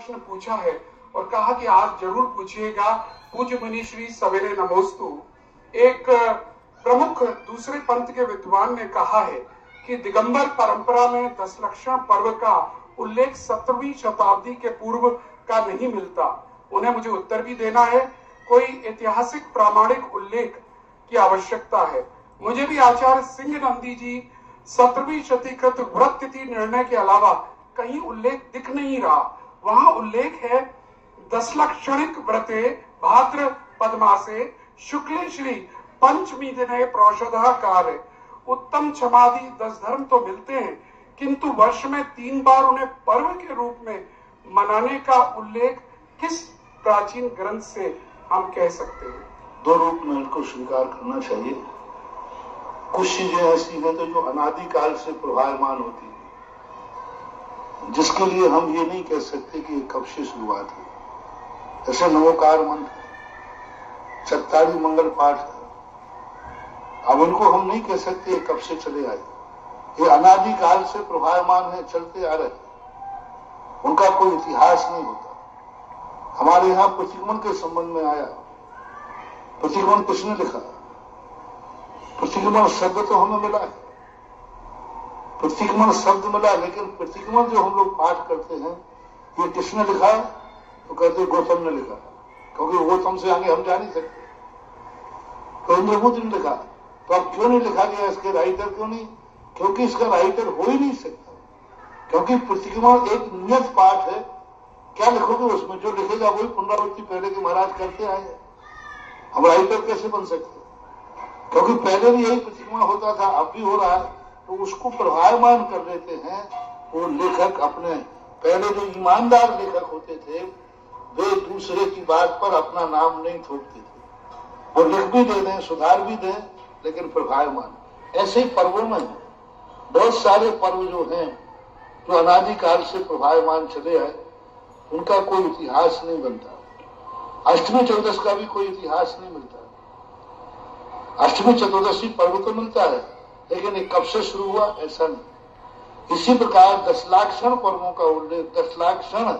प्रश्न पूछा है और कहा कि आज जरूर पूछिएगा। पूज्य मुनि श्री सवेरे नमोस्तु। एक प्रमुख दूसरे पंथ के विद्वान ने कहा है कि दिगंबर परंपरा में दशलक्षण पर्व का उल्लेख 17वीं शताब्दी के पूर्व का नहीं मिलता। उन्हें मुझे उत्तर भी देना है। कोई ऐतिहासिक प्रामाणिक उल्लेख की आवश्यकता है। मुझे भी आचार्य सिंह नंदी जी 17वीं शतीकृत व्रत तिथि निर्णय के अलावा कहीं उल्लेख दिख नहीं रहा। वहां उल्लेख है दशलक्षणिक व्रते भाद्र पद्मासे शुक्ले श्री पंचमी दिने प्रौषधः कार्य। उत्तम क्षमादि 10 धर्म तो मिलते हैं, किंतु वर्ष में 3 बार उन्हें पर्व के रूप में मनाने का उल्लेख किस प्राचीन ग्रंथ से हम कह सकते हैं? 2 रूप में इनको स्वीकार करना चाहिए। कुछ चीजें ऐसी हैं तो जो अनादिकाल से प्रभावमान होती है, जिसके लिए हम ये नहीं कह सकते कि कब से शुरुआत हुई। जैसे नवोकार मंत्र, चत्तारी मंगल पाठ है, अब इनको हम नहीं कह सकते कब से चले आए। ये अनादिकाल से प्रभावमान है, चलते आ रहे, उनका कोई इतिहास नहीं होता। हमारे यहाँ प्रतिगमन के संबंध में आया, प्रतिगमन किसने लिखा? प्रतिगमन शब्द तो हमें मिला है, प्रतिगमन शब्द मिला, लेकिन प्रतिगमन जो हम लोग पाठ करते हैं ये किसने लिखा? तो कहते गौतम ने लिखा, क्योंकि गौतम से आगे हम जा नहीं सकते। तो इंद्रबुद्ध ने लिखा, तो अब क्यों नहीं लिखा गया? इसके राइटर क्यों नहीं? क्योंकि इसका राइटर हो ही नहीं सकता, क्योंकि प्रतिगमन एक नियत पाठ है। क्या लिखोगे उसमें? जो लिखेगा वही पुनरावृत्ति पहले के महाराज करते आए। हम राइटर कैसे बन सकते? क्योंकि पहले भी यही प्रतिगमन होता था, अब भी हो रहा है। तो उसको प्रभावमान कर देते हैं वो लेखक अपने। पहले जो ईमानदार लेखक होते थे वे दूसरे की बात पर अपना नाम नहीं थोपते थे। वो लिख भी दे दें, सुधार भी दें, लेकिन प्रभावमान। ऐसे ही पर्वों में बहुत सारे पर्व जो हैं जो अनादिकाल से प्रभावमान चले आए, उनका कोई इतिहास नहीं बनता। अष्टमी चतुर्दशी का भी कोई इतिहास नहीं मिलता। अष्टमी चतुर्दशी पर्व तो मिलता है, लेकिन ये कब से शुरू हुआ ऐसा नहीं। इसी प्रकार दशलाक्षण पर्वों का उल्लेख, दशलाक्षण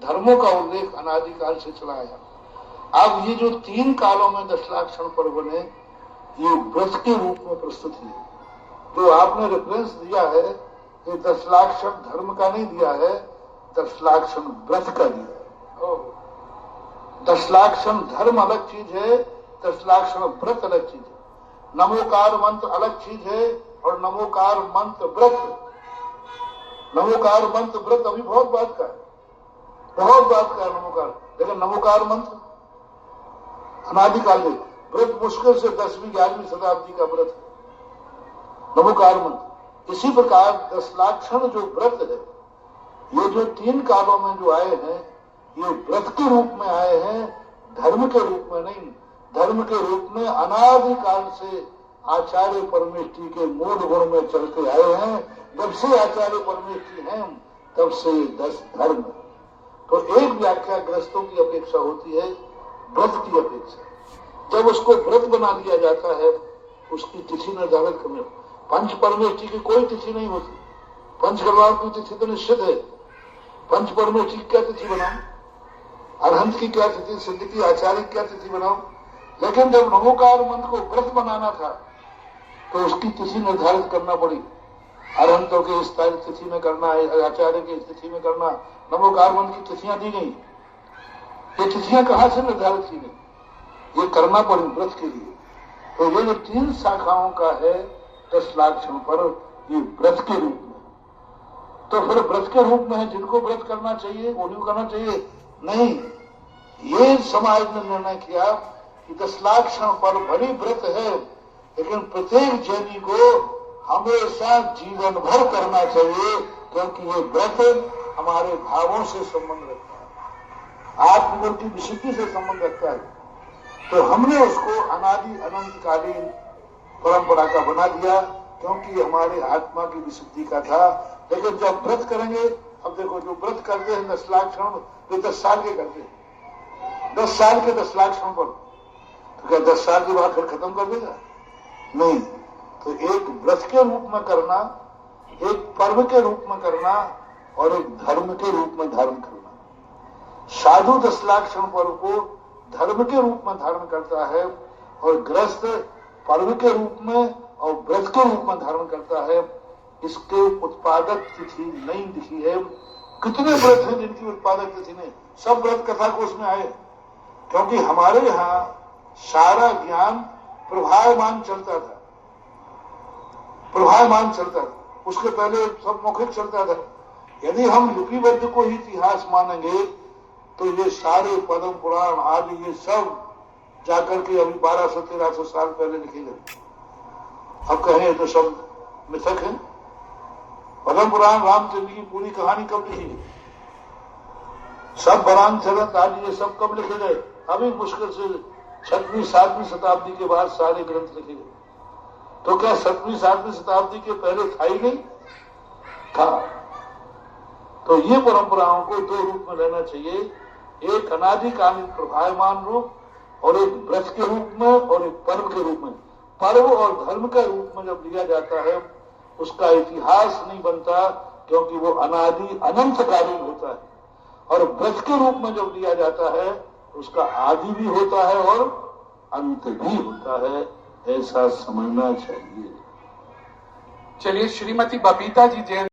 धर्मों का उल्लेख अनादिकाल से चला आया। अब ये जो 3 कालों में दशलाक्षण पर्व ने ये व्रत के रूप में प्रस्तुत है। जो आपने रेफरेंस दिया है ये दशलाक्षण धर्म का नहीं दिया है, दशलाक्षण व्रत का दिया है। दशलाक्षण धर्म अलग चीज है, दशलाक्षण व्रत अलग चीज है। नमोकार मंत्र अलग चीज है और नमोकार मंत्र व्रत, नमोकार मंत्र व्रत अभी बहुत बात का है, बहुत बात का है नमोकार। लेकिन नमोकार मंत्र अनादिकाल में व्रत मुश्किल से 10वीं 11वीं शताब्दी का व्रत है नमोकार मंत्र। इसी प्रकार दशलाक्षण जो व्रत है, ये जो 3 कालों में जो आए हैं ये व्रत के रूप में आए हैं, धर्म के रूप में नहीं। धर्म के रूप में अनादिकाल से आचार्य परमेष्ठी के मूल गुण में चलते आए हैं। जब से आचार्य परमेष्ठी हैं तब से 10 धर्म। तो एक व्याख्या ग्रस्तों की अपेक्षा होती है व्रत की अपेक्षा। जब उसको व्रत बना दिया जाता है उसकी तिथि निर्धारित करने। पंच परमेष्ठी की कोई तिथि नहीं होती। पंचकर्माओं की तिथि तो निश्चित है। पंच परमेष्ठी की क्या तिथि बनाओ? अरहंत की क्या तिथि, सिद्ध की, आचार्य की क्या तिथि बनाओ? लेकिन जब नमोकार मंत्र को व्रत बनाना था तो उसकी तिथि निर्धारित करना पड़ी। अरहंतों के इस तिथि में करना है, आचार्य की इस तिथि में करना। नमोकार मंत्र की तिथियां दी गई। ये तिथियां कहां से निर्धारित की गई? ये करना पड़ी व्रत के लिए। तो ये जो 3 शाखाओं का है दशलाक्षण पर्व, ये व्रत के रूप में। तो फिर व्रत के रूप में है, जिनको व्रत करना चाहिए उन्हीं को करना चाहिए नहीं। ये समाज ने निर्णय किया कि दशलाक्षण पर्व भली व्रत है, लेकिन प्रत्येक जैनी को हमेशा जीवन भर करना चाहिए, क्योंकि ये व्रत हमारे भावों से संबंध रखता है, आत्मबल की विशुद्धि से संबंध रखता है। तो हमने उसको अनादि अनंतकालीन परंपरा का बना दिया, क्योंकि हमारे आत्मा की विशुद्धि का था। लेकिन जब व्रत करेंगे, अब देखो जो व्रत करते हैं दशलाक्षण, वे 10 साल के करते हैं, 10 साल के दशलाक्षण पर। तो क्या 10 साल के बाद फिर खत्म कर देगा? नहीं। तो एक व्रत के रूप में करना, एक पर्व के रूप में करना और एक धर्म के रूप में धारण करना, साधु 10 लाख क्षण पर्व को धर्म के रूप में धारण करता है और गृहस्थ पर्व के रूप में और व्रत के रूप में धारण करता है। इसके उत्पादक तिथि नहीं लिखी है। कितने व्रत हैं जिनकी उत्पादक तिथि नहीं? सब व्रत कथा कोष में आए, क्योंकि हमारे यहाँ सारा ज्ञान प्रभावमान चलता था, प्रभावमान चलता था। उसके पहले सब मौखिक चलता था। यदि हम लिपिबद्ध को ही इतिहास मानेंगे तो ये सारे पद्म पुराण आदि ये सब जाकर के अभी 1200-1300 साल पहले लिखे गए। अब कहें तो सब मिथक है। पद्म पुराण रामचंद्र की पूरी कहानी कब लिखी गई? सब बरान चरत आदि ये सब कब लिखे गए? अभी मुश्किल से 6वीं-7वीं शताब्दी के बाद सारे ग्रंथ लिखे गए। तो क्या 7वीं-7वीं शताब्दी के पहले था ही नहीं? था। तो ये परंपराओं को दो रूप में लेना चाहिए, एक अनादिकालीन प्रभावमान रूप और एक व्रत के रूप में और एक पर्व के रूप में। पर्व और धर्म के रूप में जब लिया जाता है उसका इतिहास नहीं बनता, क्योंकि वो अनादि अनंतकालीन होता है। और व्रत के रूप में जब लिया जाता है उसका आदि भी होता है और अंत भी होता है। ऐसा समझना चाहिए। चलिए, श्रीमती बबीता जी जैन